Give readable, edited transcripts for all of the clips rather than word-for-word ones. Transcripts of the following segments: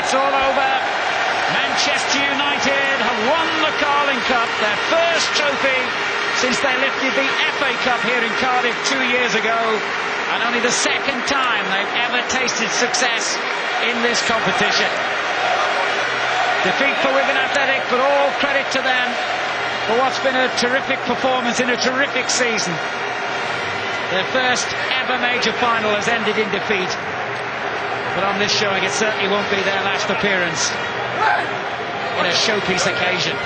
It's all over. Manchester United have won the Carling Cup, their first trophy since they lifted the FA Cup here in Cardiff 2 years ago, and only the second time they've ever tasted success in this competition. Defeat for Wigan Athletic, but all credit to them for what's been a terrific performance in a terrific season. Their first ever major final has ended in defeat, but on this showing it certainly won't be their last appearance in a showpiece occasion.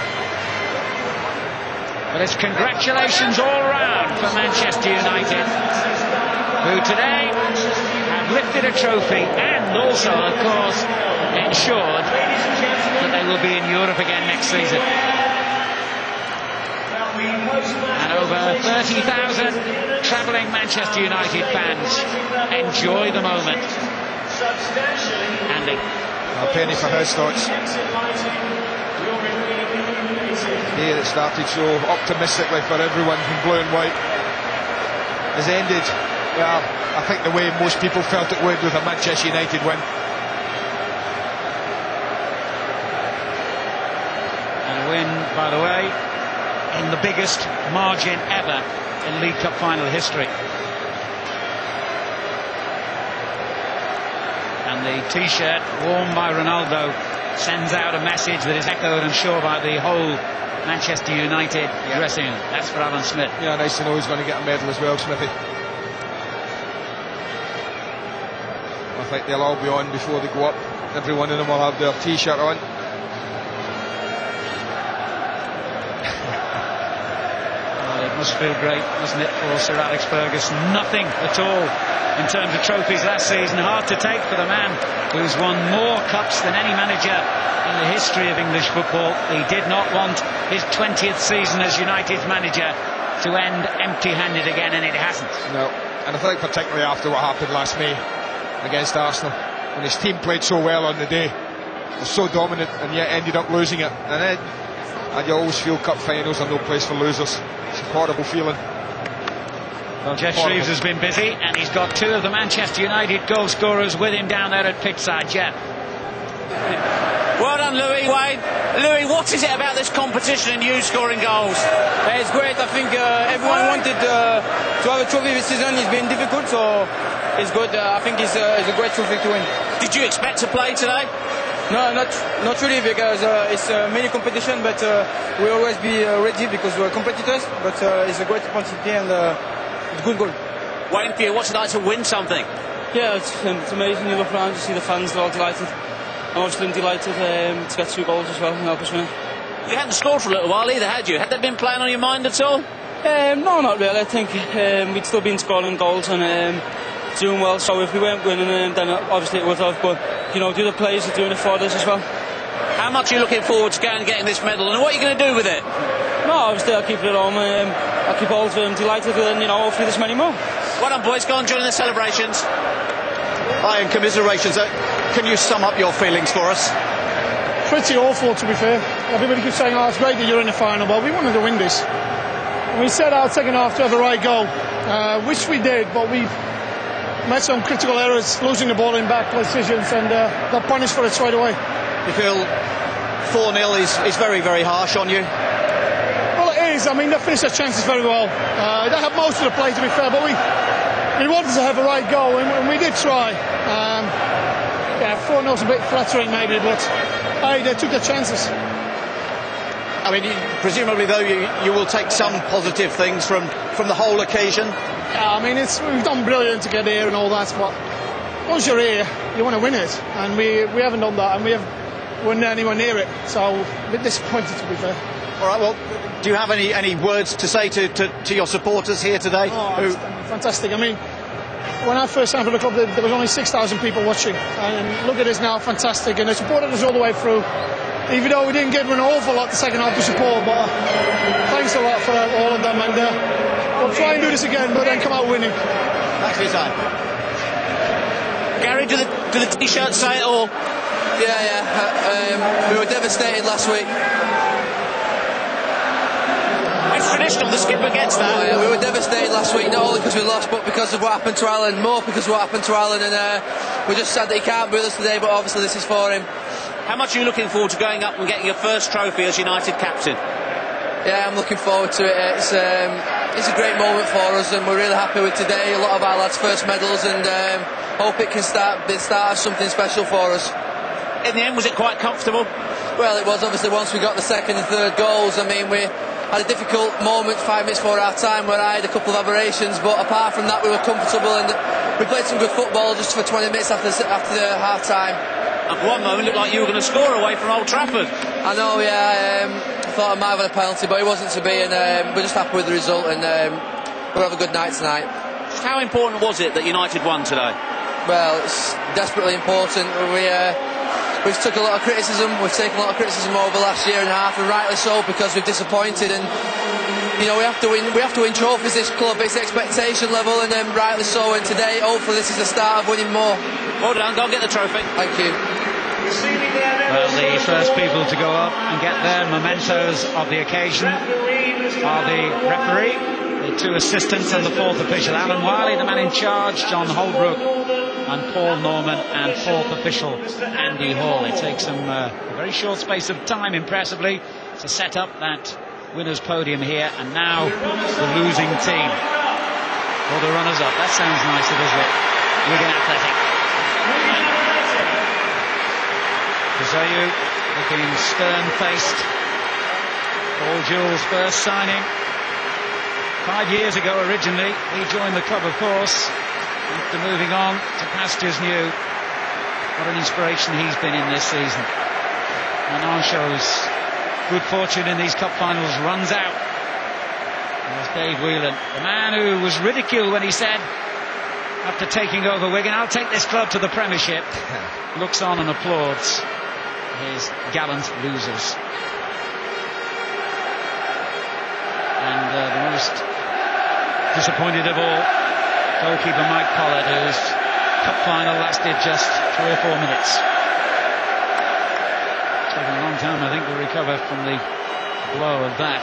But it's congratulations all round for Manchester United, who today have lifted a trophy and also, of course, ensured that they will be in Europe again next season. And over 30,000 travelling Manchester United fans enjoy the moment. Andy. A penny for his thoughts. Here it started so optimistically for everyone from blue and white has ended, well, I think the way most people felt it would, with a Manchester United win. And a win, by the way, in the biggest margin ever in League Cup final history. And the T-shirt worn by Ronaldo sends out a message that is echoed, I'm sure, by the whole Manchester United dressing room. That's for Alan Smith. Yeah, nice to know he's going to get a medal as well, Smithy. I think they'll all be on before they go up. Every one of them will have their T-shirt on. Well, it must feel great, mustn't it, for Sir Alex Ferguson? Nothing at all in terms of trophies last season. Hard to take for the man who's won more cups than any manager in the history of English football. He did not want his 20th season as United's manager to end empty-handed again, and it hasn't. No, and I think particularly after what happened last May against Arsenal, when his team played so well on the day, was so dominant, and yet ended up losing it. And then, and you always feel cup finals are no place for losers. It's a horrible feeling. Jeff Shreves has been busy, and he's got two of the Manchester United goal scorers with him down there at pitchside. Jeff. Well done, Louis. Wayne. Louis, what is it about this competition and you scoring goals? It's great. I think everyone wanted to have a trophy this season. It's been difficult, so it's good. I think it's a great trophy to win. Did you expect to play today? No, not really, because it's a mini competition, but we always be ready because we're competitors. But it's a great opportunity and it's a good goal. Wayne, for you, what's it like to win something? Yeah, it's amazing. You look around, you see the fans, they're all delighted. I'm obviously delighted to get 2 goals as well and help us win. You hadn't scored for a little while either, had you? Had that been playing on your mind at all? No, not really. I think we'd still been scoring goals and doing well. So if we weren't winning, then obviously it would have. But you know, the other players are doing it for us as well. How much are you looking forward to going and getting this medal, and what are you going to do with it? No, obviously I'll keep it at home. I'll keep all of them delighted, and hopefully there's many more. Well done, boys. Go on, join the celebrations. Hi, and commiserations. Can you sum up your feelings for us? Pretty awful, to be fair. Everybody keeps saying, oh, it's great that you're in the final, but we wanted to win this. We set out second half to have a right goal, which we did, but we made some critical errors, losing the ball in back positions, and got punished for it straight away. You feel 4-0 is very, very harsh on you? Well, it is. I mean, they finished their chances very well. They had most of the play, to be fair, but we wanted to have a right goal, and we did try. 4-0's a bit flattering maybe, but hey, they took their chances. I mean, presumably though, you will take some positive things from the whole occasion. Yeah, I mean, we've done brilliant to get here and all that, but once you're here, you want to win it, and we haven't done that, and we weren't anywhere near it, so a bit disappointed, to be fair. All right, well, do you have any words to say to your supporters here today? Oh, fantastic. I mean, when I first signed for the club, there was only 6,000 people watching, and look at this now, fantastic, and they supported us all the way through, even though we didn't get an awful lot the second half to support, but thanks a lot for all of them, and we'll try and do this again, but then come out winning. Thanks for your time. Gary, do the T-shirts say it all? Yeah. We were devastated last week. It's traditional, the skipper gets that. Oh, yeah, we were devastated last week, not only because we lost, but because of what happened to Alan, more because of what happened to Alan, and we're just sad that he can't be with us today, but obviously this is for him. How much are you looking forward to going up and getting your first trophy as United captain? Yeah, I'm looking forward to it. It's a great moment for us, and we're really happy with today. A lot of our lads' first medals, and hope it can start something special for us. In the end, was it quite comfortable? Well, it was. Obviously, once we got the second and third goals, I mean, we had a difficult moment 5 minutes before our time where I had a couple of aberrations, but apart from that, we were comfortable, and we played some good football just for 20 minutes after the half time. And for one moment, it looked like you were going to score away from Old Trafford. I know, yeah. I thought I might have had a penalty, but it wasn't to be, and we're just happy with the result, and we'll have a good night tonight. Just how important was it that United won today? Well, it's desperately important. We've took a lot of criticism. We've taken a lot of criticism over the last year and a half, and rightly so, because we've disappointed. And you know, we have to win trophies. This club, it's expectation level, and rightly so. And today, hopefully, this is the start of winning more. Well done. Go and get the trophy. Thank you. Well, the first people to go up and get their mementos of the occasion are the referee, the two assistants, and the fourth official, Alan Wiley, the man in charge, John Holbrook, and Paul Norman, and fourth official Andy Hall. It takes them a very short space of time, impressively, to set up that winner's podium here, and now the losing team, or the runners-up. That sounds nicer, doesn't it? Wigan Athletic. Zayu looking stern-faced. Paul Jewell's first signing 5 years ago originally. He joined the club, of course, after moving on to pastures new. What an inspiration he's been in this season. And Arnshaws' good fortune in these cup finals runs out. There's Dave Whelan, the man who was ridiculed when he said, after taking over Wigan, I'll take this club to the Premiership. Looks on and applauds his gallant losers. And the most disappointed of all, goalkeeper Mike Pollard, whose cup final lasted just 3 or 4 minutes. It's taken a long time, I think, to recover from the blow of that.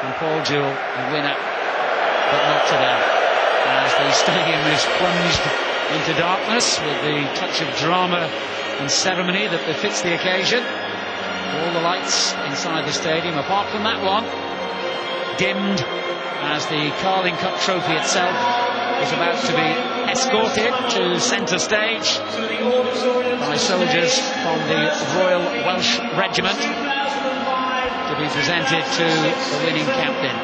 And Paul Jewell, the winner, but not today, as the stadium is plunged into darkness with the touch of drama and ceremony that befits the occasion. All the lights inside the stadium, apart from that one, dimmed as the Carling Cup trophy itself is about to be escorted to centre stage by soldiers from the Royal Welsh Regiment to be presented to the winning captain.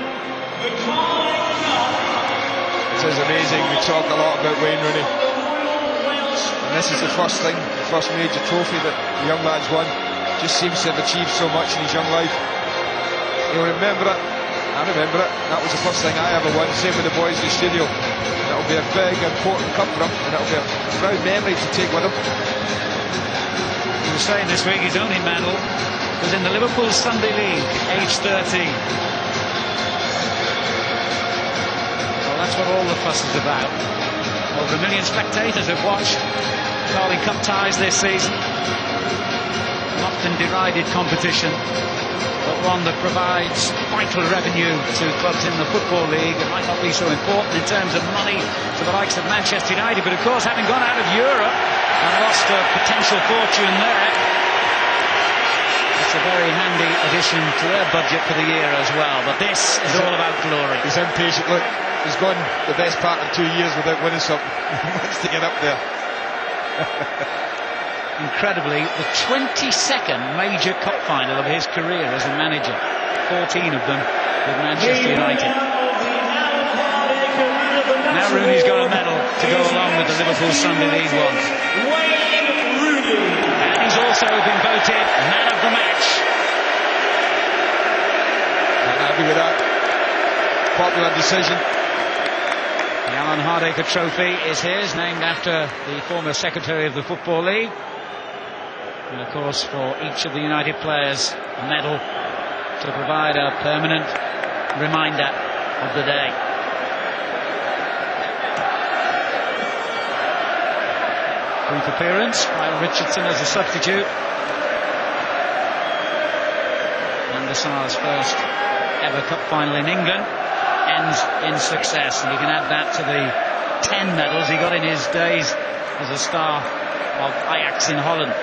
This is amazing. We talk a lot about Wayne Rooney, and this is the first thing, the first major trophy that the young lad's won. Just seems to have achieved so much in his young life. He'll remember it. I remember it. That was the first thing I ever won. Same with the boys in the studio. That'll be a big, important cup for him, and it'll be a proud memory to take with him. He was saying this week his only medal was in the Liverpool Sunday League, age 13. Well, that's what all the fuss is about. Over 1 million spectators have watched Carling Cup ties this season. An often derided competition, but one that provides vital revenue to clubs in the Football League. It might not be so important in terms of money to the likes of Manchester United, but of course, having gone out of Europe and lost a potential fortune there, it's a very handy addition to their budget for the year as well. But this is all about glory. He's impatient. Look, he's gone the best part of 2 years without winning something. He wants to get up there. Incredibly, the 22nd major cup final of his career as a manager, 14 of them with Manchester United. Now Rooney's got a medal to go along with the Liverpool Sunday League ones. And he's also been voted man of the match. I'm happy with that. Popular decision. The Alan Hardacre Trophy is his, named after the former secretary of the Football League. And of course, for each of the United players, a medal to provide a permanent reminder of the day. Brief appearance by Richardson as a substitute. And the Saha's first ever cup final in England ends in success. And you can add that to the 10 medals he got in his days as a star of Ajax in Holland.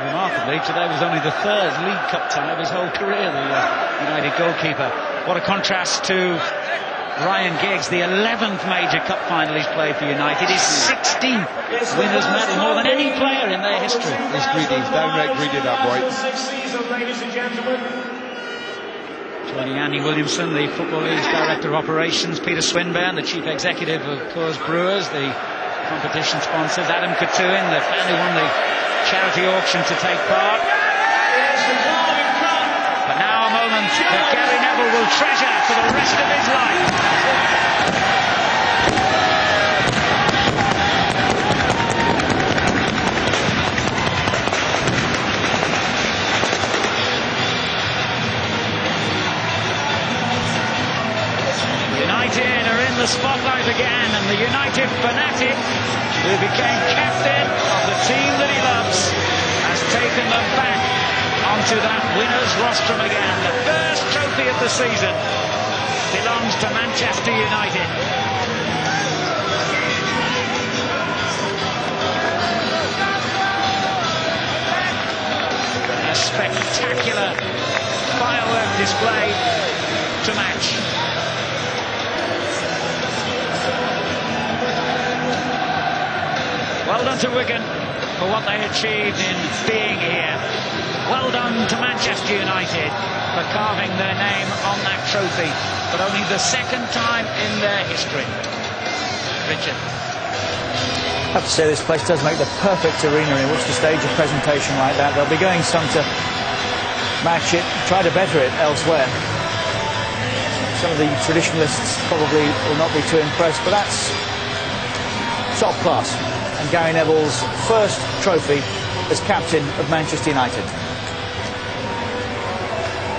Remarkably, today was only the 3rd League Cup tie of his whole career, the United goalkeeper. What a contrast to Ryan Giggs, the 11th major cup final he's played for United, his 16th winners' medal, more than any player in their history. He's greedy, he's downright greedy, that boy. Joining Andy Williamson, the Football League's Director of Operations, Peter Swinburne, the Chief Executive of Coors Brewers, the competition sponsors, Adam Katuin, the fan who won the charity auction to take part. But now a moment that Gary Neville will treasure for the rest of his life. United are in the spotlight again, and the United fanatic, who became captain of the team that he loves, has taken them back onto that winner's rostrum again. The first trophy of the season belongs to Manchester United. A spectacular firework display to match. Well done to Wigan for what they achieved in being here. Well done to Manchester United for carving their name on that trophy, but only the 2nd time in their history. Richard. I have to say, this place does make the perfect arena in which to stage a presentation like that. They'll be going some to match it, try to better it elsewhere. Some of the traditionalists probably will not be too impressed, but that's top class. And Gary Neville's first trophy as captain of Manchester United.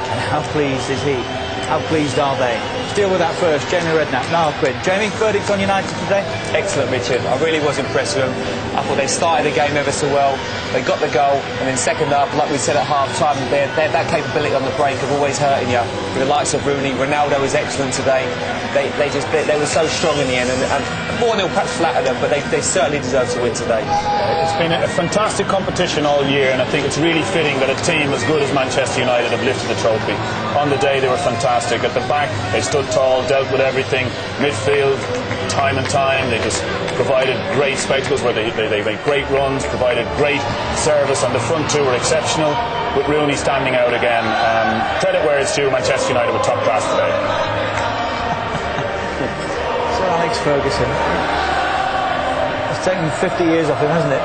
And how pleased is he? How pleased are they? Let's deal with that first. Jamie Redknapp, Niall Quinn. Jamie, verdict on United today? Excellent, Richard. I really was impressed with them. I thought they started the game ever so well. They got the goal, and then second half, like we said at half-time, they had that capability on the break of always hurting you. With the likes of Rooney, Ronaldo was excellent today. They were so strong in the end, and 4-0 perhaps flattered them, but they certainly deserve to win today. It's been a fantastic competition all year, and I think it's really fitting that a team as good as Manchester United have lifted the trophy. On the day, they were fantastic. At the back, they stood tall, dealt with everything. Midfield, time and time, they just provided great spectacles where they made great runs, provided great service, and the front two were exceptional, with Rooney standing out again. Credit where it's due, Manchester United were top class today. Sir Alex Ferguson. It's taken 50 years off him, hasn't it?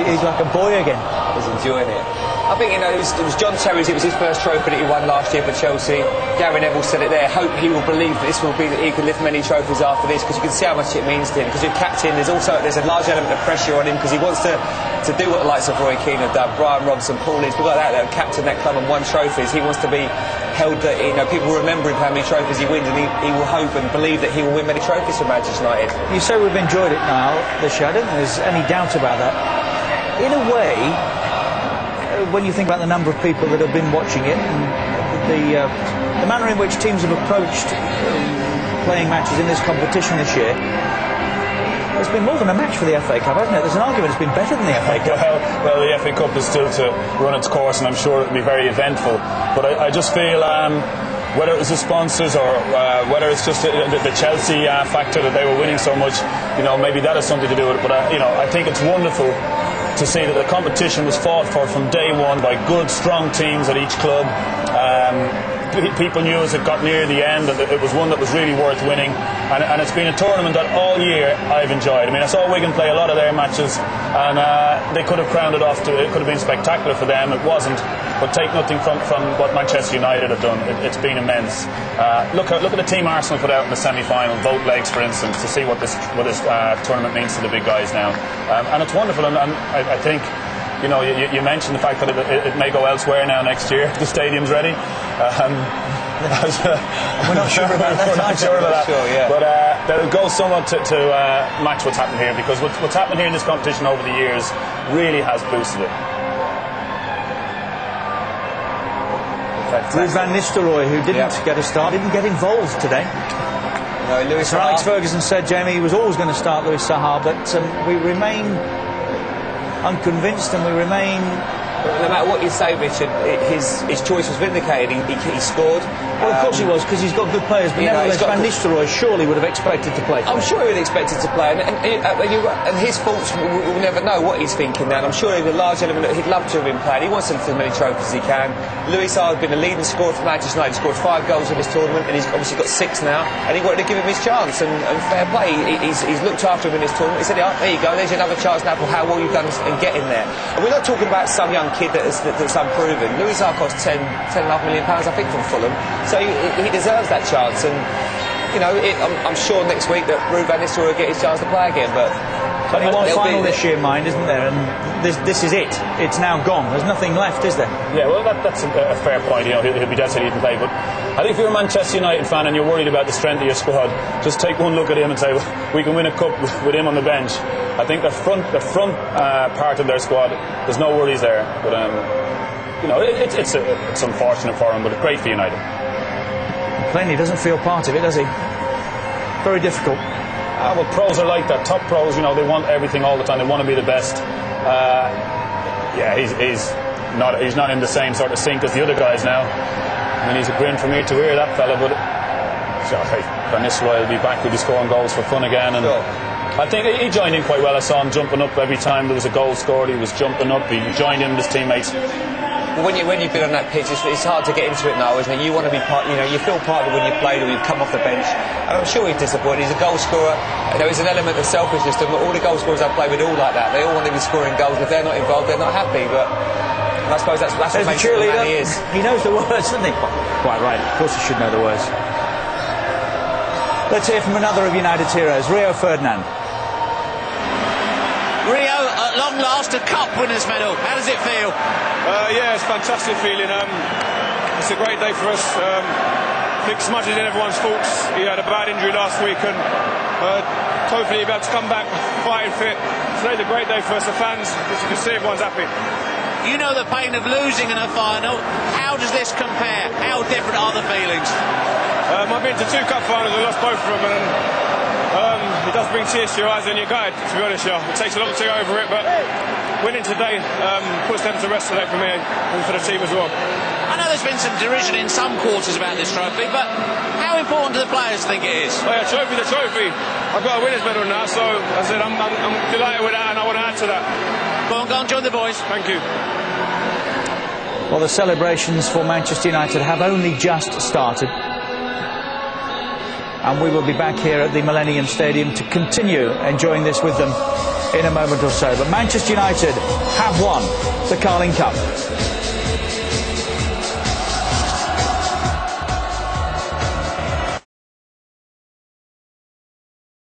He's like a boy again. He's enjoying it. I think, you know, it was John Terry's, it was his first trophy that he won last year for Chelsea. Gary Neville said it there. Hope he will believe that this will be that he can lift many trophies after this, because you can see how much it means to him. Because you're captain, there's a large element of pressure on him, because he wants to do what the likes of Roy Keane have done, Brian Robson, Paul Ince, people like that have captained that club and won trophies. He wants to be held that, you know, people remember him how many trophies he wins, and he will hope and believe that he will win many trophies for Manchester United. You say we've enjoyed it now this year. I don't think there's any doubt about that. In a way, when you think about the number of people that have been watching it, and the manner in which teams have approached playing matches in this competition this year, it's been more than a match for the FA Cup, hasn't it? There's an argument it's been better than the FA Cup. Well, the FA Cup is still to run its course, and I'm sure it'll be very eventful. But I just feel, whether it was the sponsors or whether it's just the Chelsea factor that they were winning so much, you know, maybe that has something to do with it. But you know, I think it's wonderful to see that the competition was fought for from day one by good, strong teams at each club. People knew as it got near the end that it was one that was really worth winning, and it's been a tournament that all year I've enjoyed. I mean, I saw Wigan play a lot of their matches, and they could have crowned it off. It could have been spectacular for them. It wasn't. But take nothing from what Manchester United have done. It's been immense. Look at the team Arsenal put out in the semi-final, both legs, for instance, to see what this tournament means to the big guys now. And it's wonderful. And I think, you know, you mentioned the fact that it may go elsewhere now next year. The stadium's ready. We're not sure about that. We're not sure about that. Sure, yeah. But that'll go somewhat to match what's happened here, because what's happened here in this competition over the years really has boosted it. Ruud van Nistelrooy, who didn't get a start, didn't get involved today. No, Louis Sir Alex Ferguson said, Jamie, he was always going to start Louis Saha, but we remain unconvinced and we remain... No matter what you say, Richard, his choice was vindicated. He scored. Well, of course he was, because he's got good players, but nevertheless Van Nistelrooy surely would have expected to play. I'm sure he would have expected to play, and his faults, we'll never know what he's thinking now. And I'm sure in a large element that he'd love to have been playing. He wants to lift as many trophies as he can. Louis Saha has been a leading scorer for Manchester United. He scored 5 goals in this tournament, and he's obviously got 6 now. And he wanted to give him his chance, and fair play. He's looked after him in this tournament. He said, "Oh, there you go. There's another chance now for how well you've done in getting there." And we're not talking about some young kid that's unproven. Louis Saha cost £10.5 million, I think, from Fulham. So he deserves that chance, and you know, I'm sure next week that Ruud Van Nistelrooy will get his chance to play again. But only one final this year, mind, isn't there? And this is it. It's now gone. There's nothing left, is there? Yeah, well, that's a fair point. You know, he'll be dead set he didn't play. But I think if you're a Manchester United fan and you're worried about the strength of your squad, just take one look at him and say, well, we can win a cup with him on the bench. I think the front part of their squad, there's no worries there. But you know, it's unfortunate for him, but it's great for United. Plainly doesn't feel part of it, does he? Very difficult. Well, pros are like that. Top pros, you know, they want everything all the time. They want to be the best. Yeah, he's not in the same sort of sync as the other guys now. I mean, he's a grin from ear to ear, that fella. But sorry, Van Nistelrooy will be back. He'll be scoring goals for fun again. And I think he joined in quite well. I saw him jumping up every time there was a goal scored. He was jumping up. He joined in with his teammates. When you've been on that pitch, it's hard to get into it now, isn't it? You want to be part, you know, you feel part of it when you played or you've come off the bench. And I'm sure he's disappointed. He's a goal scorer. There is an element of selfishness to him. All the goal scorers I play with all like that. They all want to be scoring goals. If they're not involved, they're not happy. But I suppose that's what makes him the man he is. He knows the words, doesn't he? Quite right. Of course he should know the words. Let's hear from another of United's heroes, Rio Ferdinand. Rio, at long last, a cup winner's medal. How does it feel? Yeah, it's a fantastic feeling. It's a great day for us. I think smudging in everyone's thoughts. He had a bad injury last week, and hopefully he'll be able to come back fighting fit. Today's a great day for us, the fans. As you can see, everyone's happy. You know the pain of losing in a final. How does this compare? How different are the feelings? I've been to 2 cup finals and lost both of them, and it does bring tears to your eyes and your guide, to be honest. It takes a lot to get over it, but winning today puts them to rest today for me and for the team as well. I know there's been some derision in some quarters about this trophy, but how important do the players think it is? Oh yeah, trophy the trophy. I've got a winner's medal now, so I said I'm delighted with that, and I want to add to that. Go on, join the boys. Thank you. Well, the celebrations for Manchester United have only just started. And we will be back here at the Millennium Stadium to continue enjoying this with them in a moment or so. But Manchester United have won the Carling Cup.